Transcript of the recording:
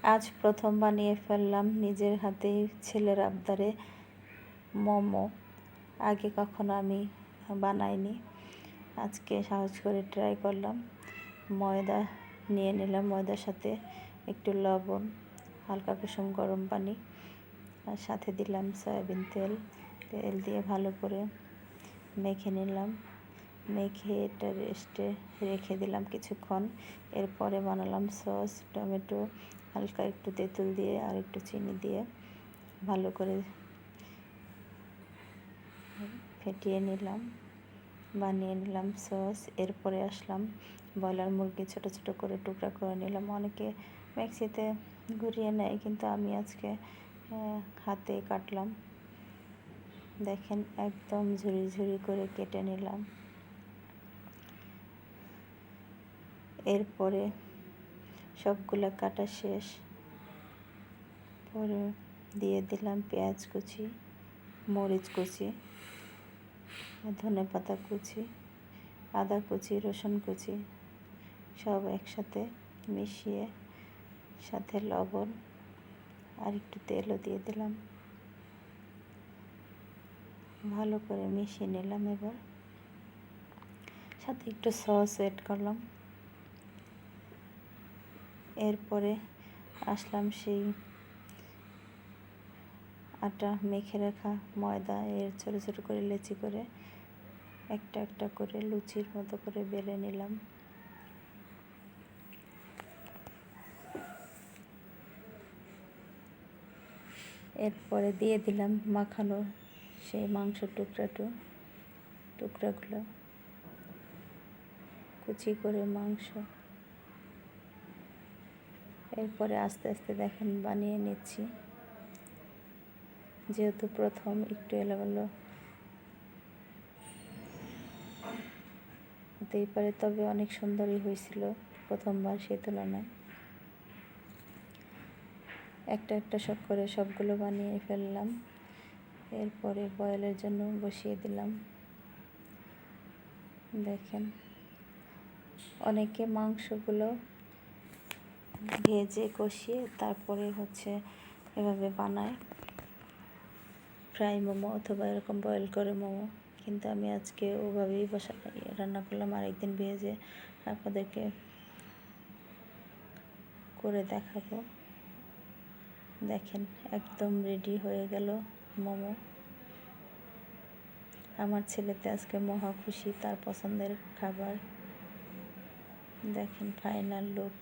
আজ প্রথম বানিয়ে ফেললাম নিজের হাতেই ছেলের আবদারে মোমো। আগে কখনো আমি বানাইনি, আজকে সাহস করে ট্রাই করলাম। ময়দা নিয়ে নিলাম, ময়দার সাথে একটু লবণ, হালকা কুসুম গরম পানি, আর সাথে দিলাম সয়াবিন তেল। তেল দিয়ে ভালো করে মেখে নিলাম। মেখে এটা রেস্টে রেখে দিলাম কিছুক্ষণ। এরপরে বানালাম সস, টমেটো, হালকা একটু তেঁতুল দিয়ে আর একটু চিনি দিয়ে ভালো করে ফেটিয়ে নিলাম, বানিয়ে নিলাম সস। এরপরে আসলাম ব্রয়লার মুরগি ছোট ছোট করে টুকরা করে নিলাম। অনেকে মিক্সিতে ঘুরিয়ে নেয়, কিন্তু আমি আজকে হাতে কাটলাম। দেখেন একদম ঝুরি ঝুরি করে কেটে নিলাম। এরপরে সবগুলো কাটা শেষ, পরে দিয়ে দিলাম পেঁয়াজ কুচি, মরিচ কুচি, ধনেপাতা কুচি, আদা কুচি, রসুন কুচি, সব একসাথে মিশিয়ে সাথে লবণ আর একটু তেলও দিয়ে দিলাম। ভালো করে মিশিয়ে নিলাম। এবার সাথে একটু সস অ্যাড করলাম। এরপরে আসলাম সেই আটা মেখে রাখা ময়দা, এর ছোটো ছোটো করে লেচি করে একটা একটা করে লুচির মতো করে বেলে নিলাম। এরপরে দিয়ে দিলাম মাখানো সেই মাংসের টুকরাগুলো, কুচি করে মাংস। এরপরে আস্তে আস্তে দেখেন বানিয়ে নিচ্ছি, যেহেতু প্রথম একটু এলোমেলো হতেই পারে, তবে অনেক সুন্দরই হয়েছিল প্রথমবার সেই তুলনায়। একটা একটা সব করে সবগুলো বানিয়ে ফেললাম। এরপরে বয়েলের জন্য বসিয়ে দিলাম। দেখেন অনেকে মাংসগুলো ভেজে কষিয়ে তারপরে এভাবে বানায়, ফ্রাই মোমো অথবা এরকম বয়েল করে মোমো, কিন্তু আমি আজকে ওভাবেই রান্না করলাম। আরেকদিন ভেজে আপনাদেরকে করে দেখাবো। দেখেন একদম রেডি হয়ে গেল মোমো। আমার ছেলেতে আজকে মহা খুশি, তার পছন্দের খাবার। দেখেন ফাইনাল লুক।